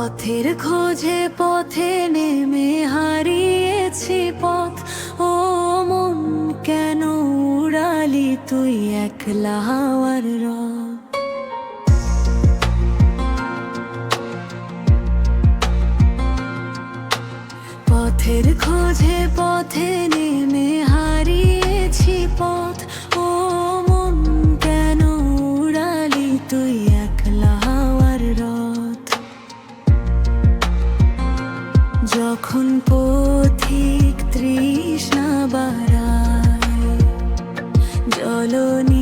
পথের খোঁজে পথে নেমে হারিয়েছি পথ। ও মন কেন উড়ালি তুই একলা হাওয়ার রথ। পথের খোঁজে পথে নেমে হারিয়েছি পথ। ও মন কেন উড়ালি তুই একলা হাওয়ার রথ। যখন পথিক তৃষ্ণা বাড়ায় জলনি